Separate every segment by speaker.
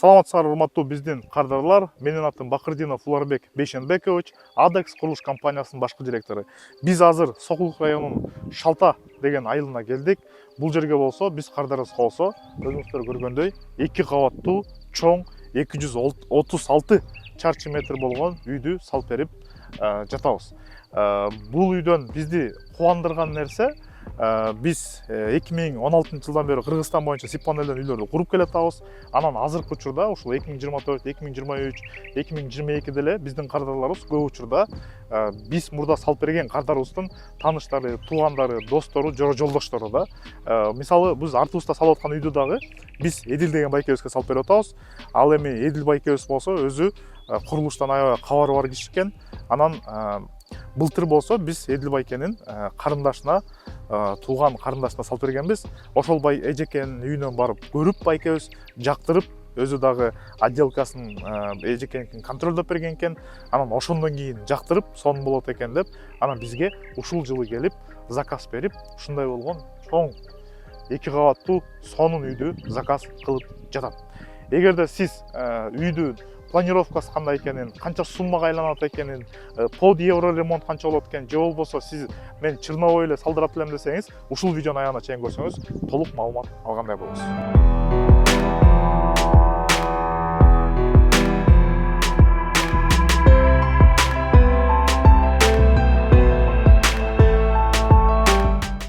Speaker 1: Саламатсыздар, урматтуу биздин кардарлар. Менин атым Бакырдинов Уларбек Бейшенбекович, Адекс курулуш компаниясынын башкы директору. Биз азыр Сокулук районунун Шалта деген айылына келдик. Бул жерге болсо биз кардарыбыз болсо, өзүңүздөр көргөндөй, 2 кабаттуу чоң 236 чарчы метр болгон үйдү салып берип жатабыз. Бул үйдөн бизди кубандырган нерсе, биз 2016 жылдан бери Кыргызстан боюнча сип панелден үйлөрдү куруп келатабыз. Анан азыркы учурда ушул 2024, 2023, 2022 эле биздин кардарларыбыз көп учурда биз мурда салып берген кардарыбыздын тааныштары, туугандары, достору, жолдоштору да. Мисалы биз артыбызда салып аткан үйдү дагы биз Эдил деген байкебизге салып берип атабыз. Ал эми Эдил байкебиз болсо өзү курулуштан аябай кабары бар киши экен. Анан былтыр болсо биз Эдил байкенин карындашына, тууган карындашына салып бергенбиз. Ошол бай эжекенин үйүнөн барып көрүп байкебиз, жактырып, өзү дагы отделкасын эжекенин контролдоп берген экен. Анан ошондон кийин жактырып, сонун болот экен деп, анан бизге ушул жылы келип, заказ берип, ушундай болгон чоң 2 кабаттуу сонун үйдү заказ кылып жатат. Эгерде сиз үйдү планировкасы кандай экенин, канча суммага айланат экенин, под евро ремонт канча болот экен, же болбосо сиз мен Черновой эле салдырат элем десеңиз, ушул видеонун аягына чейин көрсөңүз, толук маалымат алгандай болосуз.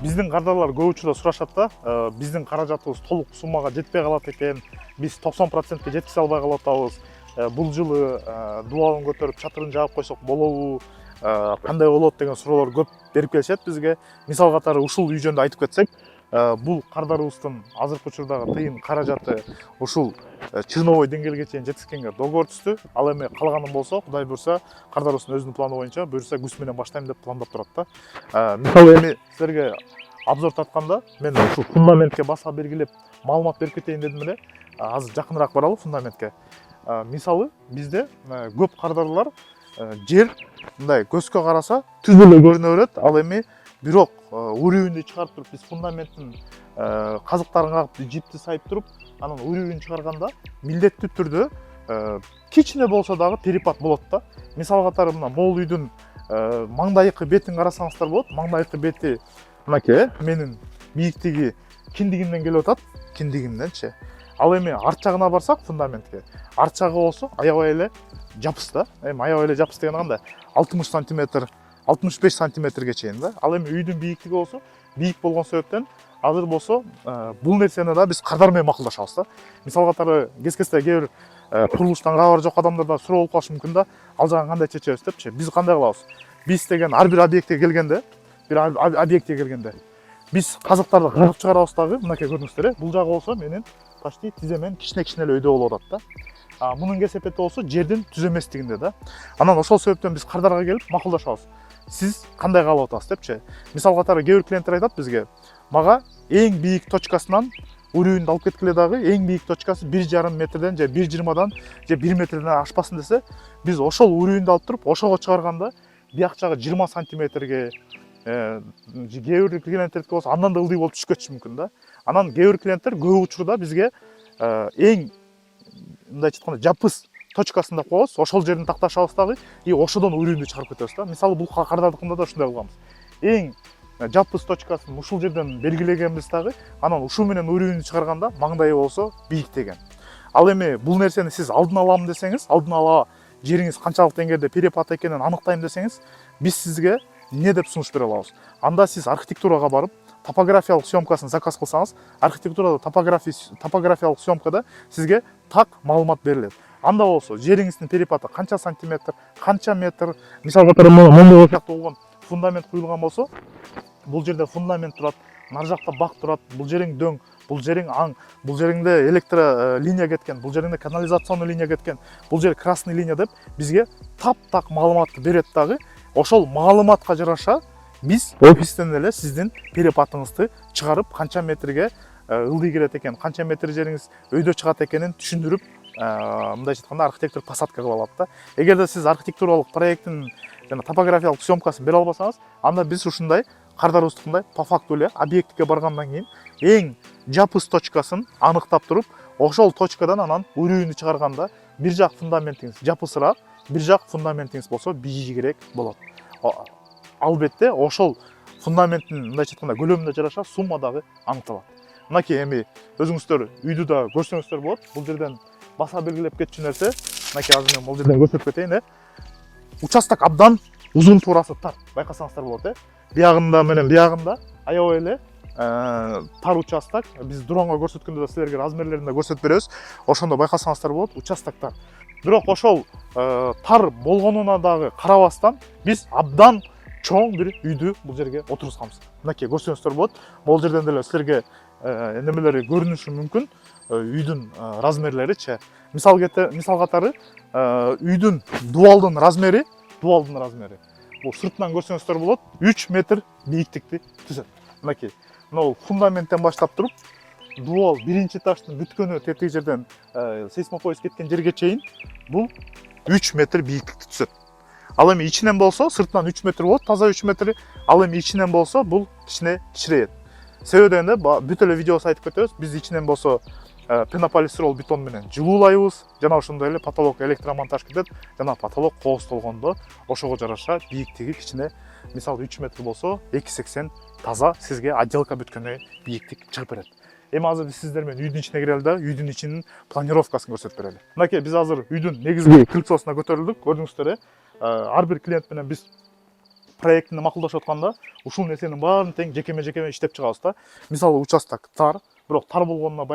Speaker 1: Биздин кардарлар көп учурда сурашат да, биздин каражатыбыз толук суммага жетпей калат экен, биз 90%ке жеткизе албай калып атабыз. Бул жылы дубалын көтөрүп чатырын жаап койсок болобу, кандай болот деген суроолор көп берип келишет бизге. Мисал катары ушул үй жөнүндө айтып кетсек, бул кардарыбыздын азыркы учурдагы тыйын каражаты ушул Черновой деңгээлге чейин жеткизгенге договор түздү. Ал эми калганын болсо, Кудай буйрса, кардарыбыздын өзүнүн планы боюнча буйрса күз менен баштайм деп пландап турат да. Мисалы эми силерге обзор тартканда мен ушул фундаментке баса белгилеп маалымат берип кетейин дедим эле. Азыр жакыныраак баралы фундаментке. Мисалы бизде көп кардарлар жер мындай көзгө караса түз эле көрүнө берет. Ал эми бирок урүүнү чыгарып туруп биз фундаменттин казыктарын кагып, жипти сайып туруп, анан урүүнү чыгарганда милдеттүү түрдө кичине болсо дагы перепад болот да. Мисал катары мына могул үйдүн маңдайкы бетин карасаңыздар болот. Маңдайкы бети мынакей менин бийиктиги киндигимден келип атат, киндигимденчи. Ал эми арт жагына барсак фундаментке, арт жагы болсо аябай эле жапыс да. Эми аябай эле жапыс деген кандай? 60 сантиметр, 65 сантиметрге чейин да. Ал эми үйдүн бийиктиги болсо, бийик болгон себептен азыр болсо бул нерсени да биз кардар менен макулдашабыз да. Мисал катары кез-кезде кээ бир курулуштан кабары жок адамдарда суроо болуп калышы мүмкүн да. Ал жагын кандай чечебиз депчи. Биз кандай кылабыз? Биз деген ар бир объектке келгенде, биз казыктарды кыргып чыгарабыз дагы, мынакей көрүңүздөр. Бул жагы болсо менин почти тиземен кичине эле өйдө болуп атат да. Мунун кесепети болсо жердин түз эместигинде да. Анан ошол себептен биз кардарга келип макулдашабыз. Сиз кандай каалап атасыз депчи. Мисал катары кээ бир клиенттер айтат бизге, мага эң бийик точкасынан урүүнү алып кеткиле дагы, эң бийик точкасы 1,5 метрден же 1,20дан же 1 метрден ашпасын десе, биз ошол урүүнү алып туруп, ошого чыгарганда бияк жагы 20 сантиметрге, кээ бир клиенттердики болсо андан да ылдый болуп түшүп кетиши мүмкүн да. Анан кээ бир клиенттер көп учурда бизге эң мындайча айтканда жапыс точкасын деп коебуз, ошол жердин такташабыз дагы и ошодон урүүнү чыгарып кетебиз да. Мисалы бул кардардыкында да ушундай кылганбыз. Эң жапыс точкасын ушул жерден белгилегенбиз дагы, анан ушул менен урүүнү чыгарганда маңдайы болсо бийиктеген. Ал эми бул нерсени сиз алдын алам десеңиз, алдын ала жериңиз канчалык деңгээлде перепад экенин аныктайм десеңиз, биз сизге эмне деп сунуш бере алабыз? Анда сиз архитектурага барып, топографиялык съемкасын заказ кылсаңыз, архитектурада топографиялык съемкада сизге так маалымат берилет. Анда болсо жериңиздин перепады канча сантиметр, канча метр, мисал катары мондой сыяктуу болгон фундамент куюлган болсо, бул жерде фундамент турат, нар жакта бак турат, бул жериң дөң, бул жериң аң, бул жериңде электро линия кеткен, бул жериңде канализационный линия кеткен, бул жер красный линия деп бизге таптак маалыматты берет дагы. Ошол маалыматка жараша биз офистен эле сиздин перепадыңызды чыгарып, канча метрге ылдый келет экен, канча метр жериңиз өйдө чыгат экенин түшүндүрүп, мындайча айтканда архитектор посадка кылып алат да. Эгерде сиз архитектуралык проекттин жана топографиялык съемкасын бере албасаңыз, анда биз ушундай кардарыбыздыкындай по факту эле объектке баргандан кийин эң жапыс точкасын аныктап туруп, ошол точкадан анан үрүүнү чыгарганда бир жак фундаментиңиз жапысыраак, бир жак фундаментиңиз болсо бийигирээк болот. Албетте ошол фундаменттин мындайча айтканда көлөмүнө жараша сумма дагы аныкталат. Мынакей эми өзүңүздөр үйдү да көрсөңүздөр болот. Бул жерден баса белгилеп кетчү нерсе, мынакей азыр мен бул жерден көрсөтүп кетейин. Участок абдан узун туурасы тар. Байкасаңыздар болот, биягында менен биягында аябай эле тар участок. Биз дронго көрсөткөндө да силерге размерлерин да көрсөтүп беребиз. Ошондо байкасаңыздар болот, участок тар. Бирок ошол тар болгонуна дагы карабастан биз абдан чоң бир үйдү бул жерге отургузганбыз. Мынакей көрсөңүздөр болот. Бул жерден деле силерге немелери көрүнүшү мүмкүн. Үйдүн размерлеричи. Мисал катары үйдүн дубалдын размери, бул сыртынан көрсөңүздөр болот, 3 метр бийиктикти түзөт. Мынакей. Мына фундаменттен баштап туруп, дубал биринчи этаждын бүткөнү тетиги жерден сейсмопояс кеткен жерге чейин бул 3 метр бийиктикти түзөт. Ал эми ичинен болсо, сыртынан 3 метр болот, таза 3 метр. Ал эми ичинен болсо, бул кичине кичирейет. Себеби дегенде бүт эле видеосу айтып кетебиз. Биз ичинен болсо пенополистирол бетон менен жылуулайбыз. Жана ошондой эле потолок электромонтаж кетет. Жана потолок кооздолгондо ошого жараша бийиктиги кичине, мисалы 3 метр болсо 2,80 таза сизге отделка бүткөнү бийиктик чыгып берет. Эми азыр биз сиздер менен үйдүн ичине кире эле, үйдүн ичинин планировкасын көрсөтүп берели. Мынакей биз азыр үйдүн негизги крыльцосуна көтөрүлдүк. Көрдүңүздөр, ар бир клиент менен биз проектini макулдашып атканда ушул нерсенин баарын тең жекеме иштеп чыгабыз да. Мисалы участок тар, бирок тар болгонуна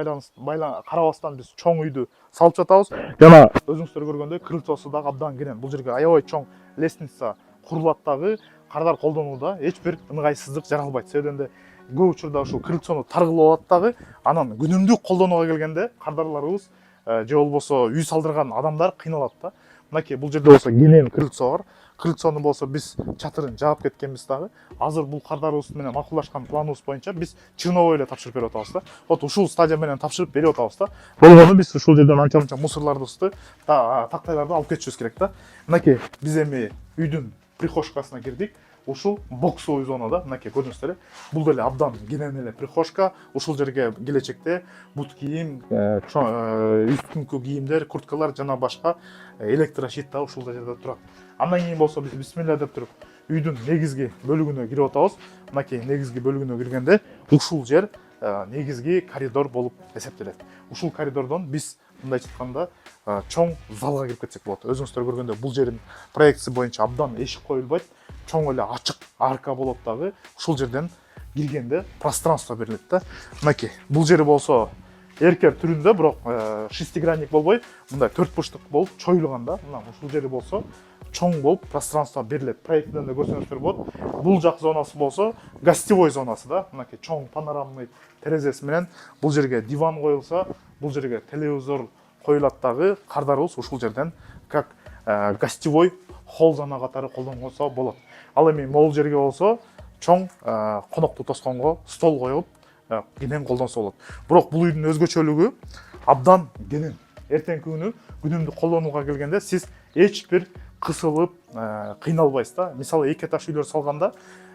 Speaker 1: карабастан биз чоң үйдү салып жатабыз. Жана өзүңүздөр көргөндөй крыльцосу дагы абдан кенен. Бул жерге аябай чоң лестница курулат дагы, кардар колдонууда эч бир ыңгайсыздык жаралбайт. Себебинде көп учурда ушул крыльцону тар кылып алат дагы, анан күнүмдүк колдонууга келгенде кардарларыбыз же болбосо үй салдырган адамдар кыйналат да. Мынакей бул жерде болсо кенен крыльцо бар. Крыльцону болсо биз чатырын жаап кеткенбиз дагы. Азыр бул кардарыбыз менен макулдашкан планыбыз боюнча биз чырновой эле тапшырып берип атабыз да. Вот ушул стадия менен тапшырып берип атабыз да. Болгону биз ушул жерден анча-мынча мусорлардыбызды, тактайларды алып кетишибиз керек да. Мынакей биз эми үйдүн прихожкасына кирдик. Ушул боксовый зонада, мынакей көрдүңүздөр, бул деле абдан кенен эле прихожка. Ушул жерге келечекте бут кийим, үстүңкү кийимдер, курткалар жана башка электрощит да ушул жерде турат. Андан кийин болсо биз бисмилля деп туруп үйдүн негизги бөлүгүнө кирип атабыз. Мынакей негизги бөлүгүнө киргенде ушул жер негизги коридор болуп эсептелет. Ушул коридордон биз мындайча айтканда чоң залга кирип кетсек болот. Өзүңүздөр көргөндөй бул жердин проектиси боюнча абдан эшик коюлбайт. Чоң эле ачык арка болот дагы. Ушул жерден киргенде пространство берилет да. Мынакей бул жери болсо эркер түрүндө, бирок шестигранник болбой, мындай 4 бурчтук болуп чоюлган да. Мына ушул жери болсо чоң болуп пространство берилет. Проекттен да көрсөңүздөр болот. Бул жак зонасы болсо гостевой зонасы да. Мынакей чоң панорамный терезеси менен бул жерге диван коюлса, бул жерге телевизор коюлат дагы. Кардарыбыз ушул жерден как гостевой холл зона катары колдонгонсо болот. Ал эми могул жерге болсо чоң конокту тосконго стол коюп кенен колдонсо болот. Бирок бул үйдүн өзгөчөлүгү абдан кенен. Эртеңки күнү күнүмдүк колдонууга келгенде сиз эч бир кысылып кыйналбайсыз да. Мисалы 2 этаж үйлөр салганда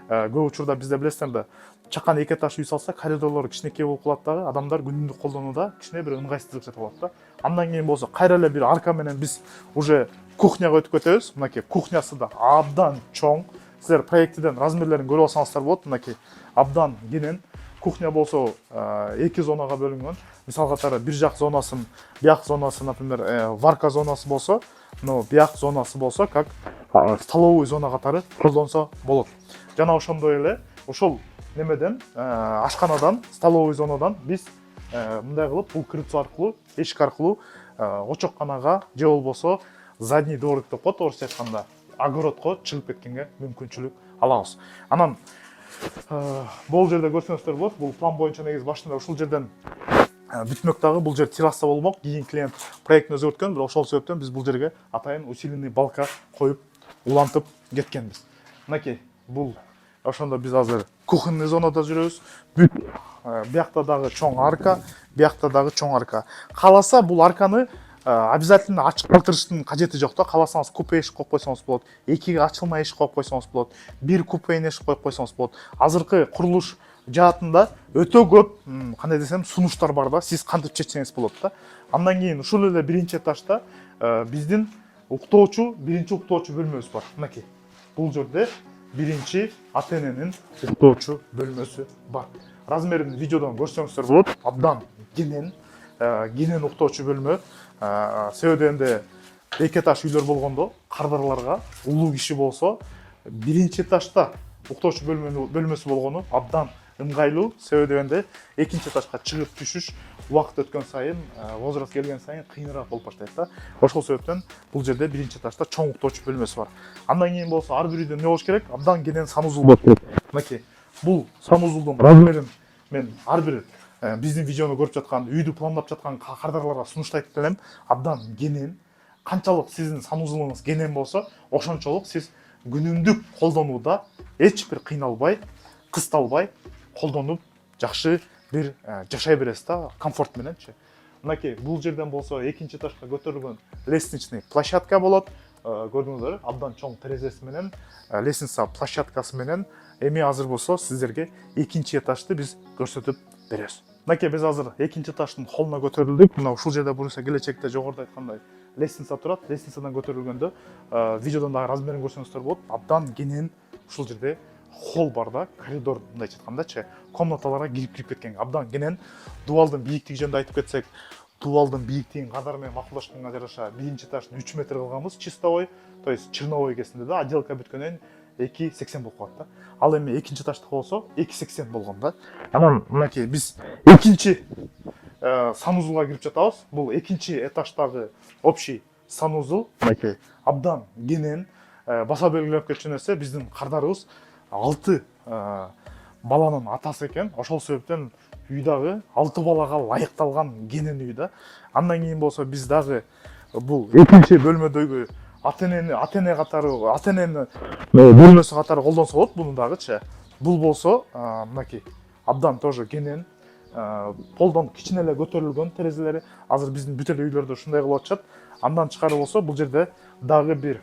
Speaker 1: көп учурда бизде билесиздер да, чакан 2 этаж үй салса коридорлор кичинекей болуп калат дагы, адамдар күнүмдүк колдонууда кичине бир ыңгайсыздык жатып алат да. Андан кийин болсо кайра эле бир арка менен биз уже кухняга өтүп кетебиз. Мынакей кухнясы да абдан чоң. Силер проектиден размерлерин көрүп алсаңыздар болот. Мынакей абдан кенен. Кухня болсо 2 зонага бөлүнгөн. Мисал катары бир жак зонасын, бияк зонасы, например, варка зонасы болсо, но бияк зонасы болсо как столовый зона катары колдонсо болот. Жана ошондой эле ошол немеден, ашканадан, столовый зонадан биз мындай кылып бул крыльцо аркылуу, эшик аркылуу очокканага же болбосо задний дворик деп коет орусча айтканда, огородко чыгып кеткенге мүмкүнчүлүк алабыз. Анан бул жерде көрсөңүздөр болот. Бул план боюнча негизи башында ушул жерден бүтмөк дагы, бул жер терраса болмок. Кийин клиент проектин өзгөрткөн, бирок ошол себептен биз бул жерге атайын усиленный балка коюп, улантып кеткенбиз. Мынакей бул ошондо биз азыр кухонный зонада жүрөбүз. Биякта дагы чоң арка, биякта дагы чоң арка. Кааласа бул арканы обязательно ачык калтырыштын кажети жок да. Кааласаңыз купе эшик коюп койсоңуз болот, экиге ачылма эшик коюп койсоңуз болот, бир купейин эшик коюп койсоңуз болот. Азыркы курулуш жаатында өтө көп кандай десем сунуштар бар да, сиз кантип чечсеңиз болот да. Андан кийин ушул эле биринчи этажда биздин биринчи уктоочу бөлмөбүз бар. Мынакей бул жерде биринчи ата эненин уктоочу бөлмөсү бар. Размерин видеодон көрсөңүздөр болот. Абдан кенен уктоочу бөлмө. Себеби дегенде эки этаж үйлөр болгондо кардарларга улуу киши болсо биринчи этажда уктоочу бөлмөсү болгону абдан ыңгайлуу. Себеби дегенде экинчи этажга чыгып түшүш убакыт өткөн сайын, возраст келген сайын кыйыныраак болуп баштайт да. Ошол себептен бул жерде биринчи этажда чоң уктоочу бөлмөсү бар. Андан кийин болсо ар бир үйдө эмне болуш керек? Абдан кенен санузул болуш керек. Мынакей бул санузулдун размерин мен ар бир биздин видеону көрүп жаткан, үйдү пландап жаткан кардарларга сунуштайт элем. Абдан кенен. Канчалык сиздин санузулуңуз кенен болсо, ошончолук сиз күнүмдүк колдонууда эч бир кыйналбай, кысталбай колдонуп жакшы бир жашай бересиз да, комфорт мененчи. Мынакей бул жерден болсо экинчи этажга көтөрүлгөн лестничный площадка болот. Көрдүңүздөр, абдан чоң терезеси менен, лестница площадкасы менен эми азыр болсо сиздерге экинчи этажды биз көрсөтүп беребиз. Мынакей биз азыр экинчи этаждын холлуна көтөрүлдүк. Мына ушул жерде буюрса келечекте жогоруда айткандай лестница турат. Лестницадан көтөрүлгөндө видеодон дагы размерин көрсөңүздөр болот. Абдан кенен ушул жерде холл бар да, коридор мындайча айткандачы, комнаталарга кирип кеткен. Абдан кенен. Дубалдын бийиктиги жөнүндө айтып кетсек, дубалдын бийиктигин кадар менен макулдашканга жараша биринчи этажды 3 метр кылганбыз, чистовой, то есть черновой кесинде да, отделка бүткөндөн 2,80 болуп калат да. Ал эми экинчи этаждыкы болсо 2,80 болгон да. Анан мынакей биз экинчи санузулга кирип жатабыз. Бул экинчи этаждагы общий санузул. Мынакей абдан кенен. Баса белгилеп кетчү нерсе, биздин кардарыбыз 6 баланын атасы экен. Ошол себептен үй дагы 6 балага ылайыкталган кенен үй да. Андан кийин болсо биз дагы бул экинчи бөлмөдөгү ата эне катары, ата энени бөлмөсү катары колдонсо болот муну дагычы. Бул болсо мынакей абдан тоже кенен, полдон кичине эле көтөрүлгөн терезелери. Азыр биздин бүт эле үйлөрдө ушундай кылып атышат. Андан тышкары болсо бул жерде дагы бир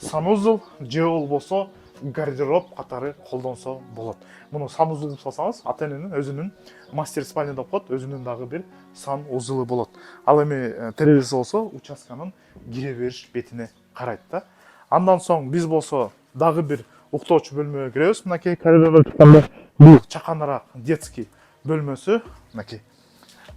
Speaker 1: санузул же болбосо гардероб катары колдонсо болот. Муну санузул деп салсаңыз, ата эненин өзүнүн мастер спальня деп коет, өзүнүн дагы бир санузулу болот. Ал эми терезеси болсо участканын кире бериш бетине карайт да. Андан соң биз болсо дагы бир уктоочу бөлмөгө киребиз. Мынакей коридордо чыкканда бул чаканыраак детский бөлмөсү, мынакей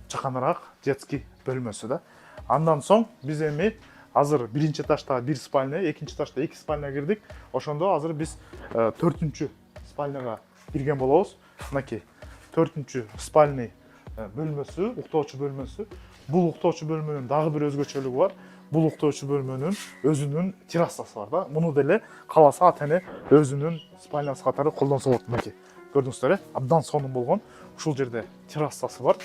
Speaker 1: чаканыраак детский бөлмөсү да. Андан соң биз эми азыр биринчи этажда бир спальня, экинчи этажда 2 спальня кирдик. Ошондо азыр биз 4-чү спальняга кирген болобуз. Мынакей 4-чү спальный бөлмөсү, уктоочу бөлмөсү. Бул уктоочу бөлмөнүн дагы бир өзгөчөлүгү бар. Бул уктоочу бөлмөнүн өзүнүн террасасы бар да. Муну деле кааласа ата эне өзүнүн спальнясы катары колдонсо болот. Мынакей көрдүңүздөр, абдан сонун болгон. Ушул жерде террасасы бар.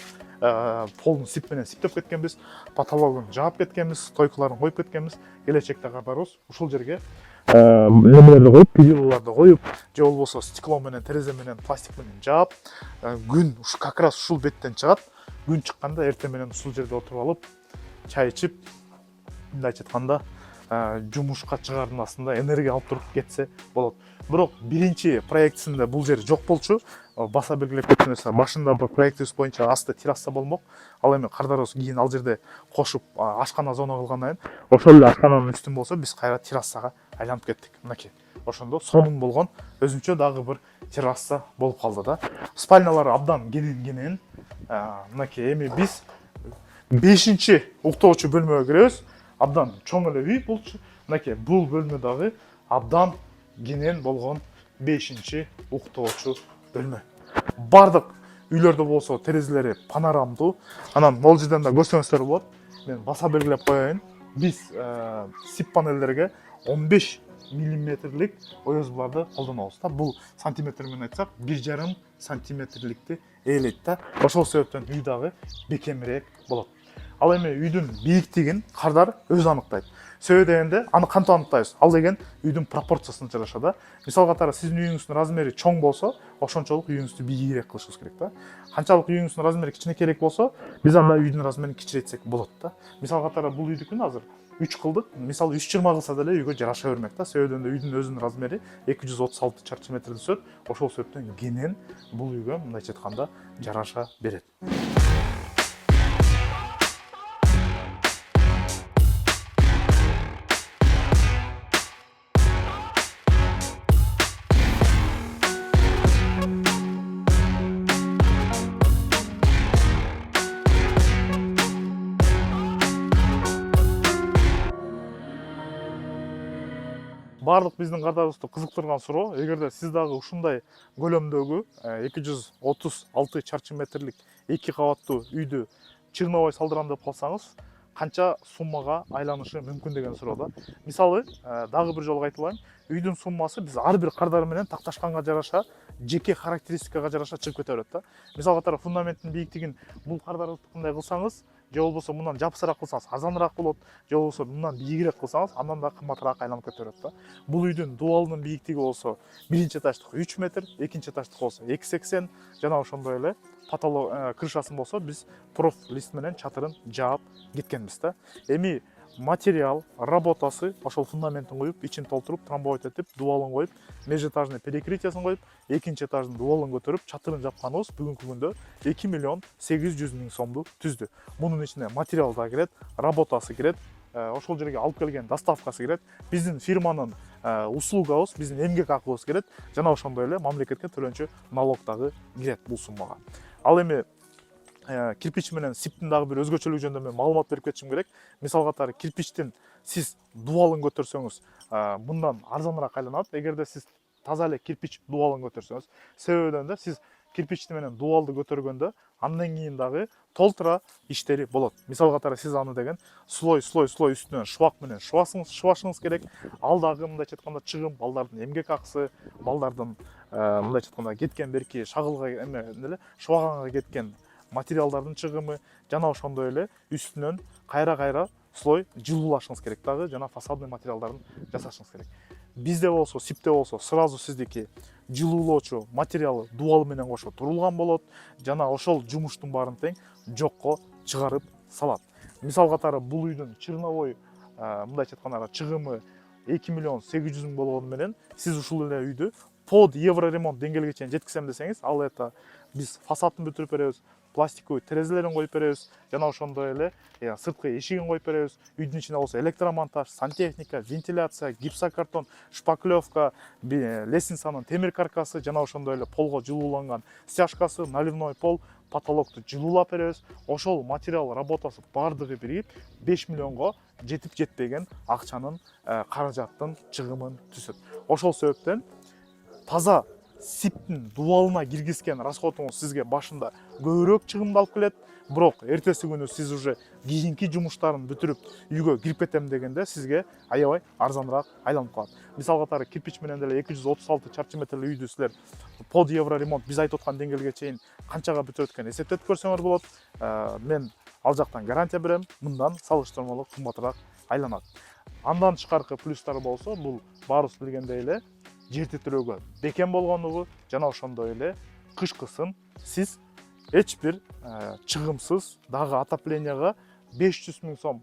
Speaker 1: Полун сип менен сиптеп кеткенбиз, потологун жаап кеткенбиз, стойкаларын коюп кеткенбиз. Келечекте кардарбыз ушул жерге немелерди коюп, перилаларды коюп, же болбосо стекло менен, терезе менен, пластик менен жаап, күн как раз ушул беттен чыгат. Күн чыкканда эртең менен ушул жерде отуруп алып, чай ичип, мындайча айтканда, жумушка чыгаардын астында энергия алып туруп кетсе болот. Бирок биринчи проектисинде бул жер жок болчу. Баса белгилеп кеткен нерсе, башында бул проектибиз боюнча асты терраса болмок. Ал эми кардарыбыз кийин ал жерде кошуп ашкана зона кылгандан кийин, ошол эле ашкананын үстүн болсо биз кайра террасага айланып кеттик. Мынакей. Ошондо сонун болгон өзүнчө дагы бир терраса болуп калды да. Спальнялары абдан кенен. Мынакей эми биз 5-чи уктоочу бөлмөгө киребиз. Абдан чоң эле үй болчу. Мынакей бул бөлмө дагы абдан кенен болгон 5-чи уктоочу бөлмө. Бардык үйлөрдө болсо терезелери панорамдуу. Анан могул жерден да көрсөңүздөр болот. Мен баса белгилеп коеюн. Биз сип панелдерге 15 миллиметрлик оёзбуларды колдонобуз да. Бул сантиметр менен айтсак 1,5 сантиметрликти ээлейт да. Ошол себептен үй дагы бекемирээк болот. Ал эми үйдүн бийиктигин кардар өзү аныктайт. Себеби дегенде аны кантип аныктайбыз? Ал деген үйдүн пропорциясына жараша да. Мисал катары сиздин үйүңүздүн размери чоң болсо, ошончолук үйүңүздү бийигирээк кылышыбыз керек да. Канчалык үйүңүздүн размери кичинекейирээк болсо, биз анда үйдүн размерин кичирейтсек болот да. Мисал катары бул үйдүкүн азыр 3 кылдык. Мисалы 3,20 кылса деле үйгө жараша бермек да. Себебинде үйдүн өзүнүн размери 236 чарчы метрди түзөт. Ошол себептен кенен бул үйгө мындайча айтканда жараша берет. Барлык биздин кардарлыкты кызыктырган суроо, эгерде сиз дагы ушундай көлөмдөгү 236 чарчы метрлик 2 кабаттуу үйдү чырнабай салдырам деп калсаңыз, канча суммага айланышы мүмкүн деген суроо да. Мисалы, дагы бир жолу айтылайын, үйдүн суммасы биз ар бир кардар менен такташканга жараша, жеке характеристикага жараша чыгып кете берет да. Мисал катары фундаменттин бийиктигин бул кардарылыктыкындай кылсаңыз, же болбосо мындан жапсыраак кылсаңыз арзаныраак болот, же болбосо мындан бийигирээк кылсаңыз андан да кымбатыраак айланып кете берет да. Бул үйдүн дубалынын бийиктиги болсо биринчи этаждык 3 метр, экинчи этаждык болсо 2,80, жана ошондой эле крышасын болсо биз проф лист менен чатырын жаап кеткенбиз да. Эми материал, работасы, ошол фундаментин коюп, ичин толтуруп, трамбовать этип, дубалын коюп, межэтажный перекрытиясын коюп, экинчи этаждын дубалын көтөрүп, чатырын жапканыбыз бүгүнкү күндө 2 миллион 800 миң сомду түздү. Мунун ичине материал да кирет, работасы кирет, ошол жерге алып келген доставкасы кирет, биздин фирманын услугабыз, биздин эмгек акыбыз кирет, жана ошондой эле мамлекетке төлөнчү налог дагы кирет бул суммага. Ал эми кирпич менен сиптин дагы бир өзгөчөлүгү жөнүндө мен маалымат берип кетишим керек. Мисал катары кирпичтин сиз дубалын көтөрсөңүз, мындан арзаныраак айланат. Эгерде сиз таза эле кирпич дубалын көтөрсөңүз, себебинен да сиз кирпичти менен дубалды көтөргөндө андан кийин дагы толтура иштери болот. Мисал катары сиз аны деген слой үстүнөн шубак менен шубашыңыз керек. Ал дагы мындайча айтканда чыгым, балдардын эмгек акысы, балдардын мындайча айтканда кеткен берки шагылга эле шубаганга кеткен материалдардын чыгымы, жана ошондой эле үстүнөн кайра слой жылуулашыңыз керек дагы, жана фасадный материалдарын жасашыңыз керек. Бизде болсо, сипте болсо, сразу сиздики жылуулоочу материалы дубал менен кошо турулган болот, жана ошол жумуштун баарын тең жокко чыгарып салат. Мисал катары бул үйдүн чырновой мындайча айтканда чыгымы 2 миллион 800 миң болгону менен сиз ушул эле үйдү под евро ремонт деңгээлге чейин жеткизем десеңиз, ал это биз фасадын бүтүрүп беребиз, пластиковый терезелерин коюп беребиз, жана ошондой эле сырткы эшигин коюп беребиз. Үйдүн ичинде болсо электромонтаж, сантехника, вентиляция, гипсокартон, шпаклевка, лестницанын темир каркасы, жана ошондой эле полго жылууланган стяжкасы, наливной пол, потолокту жылуулап беребиз. Ошол материал работасы бардыгы биригип 5 миллионго жетип жетпеген акчанын каражаттын чыгымын түзөт. Ошол себептен таза сиптин дубалына киргизген расходуңуз сизге башында көбүрөөк чыгымды алып келет, бирок эртеси күнү сиз уже кийинки жумуштарын бүтүрүп үйгө кирип кетем дегенде сизге аябай арзаныраак айланып калат. Мисал катары кирпич менен деле 236 чарчы метрлик үйдү силер под евро ремонт биз айтып аткан деңгээлге чейин канчага бүтүрөт экен эсептетип көрсөңөр болот. Мен ал жактан гарантия берем, мындан салыштырмалуу кымбатыраак айланат. Андан тышкаркы плюстары болсо, бул баарыбыз билгендей эле жер титирөөгө бекем болгондугу, жана ошондой эле кышкысын сиз эч бир чыгымсыз дагы отопленияга 500 миң сом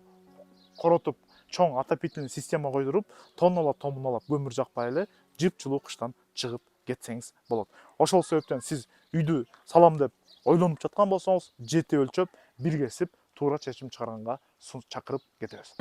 Speaker 1: коротуп чоң отопительный система койдуруп, тонналап көмүр жакпай эле жыпчылуу кыштан чыгып кетсеңиз болот. Ошол себептен сиз үйдү салам деп ойлонуп жаткан болсоңуз, жети өлчөп, бир кесип туура чечим чыгарганга чакырып кетебиз.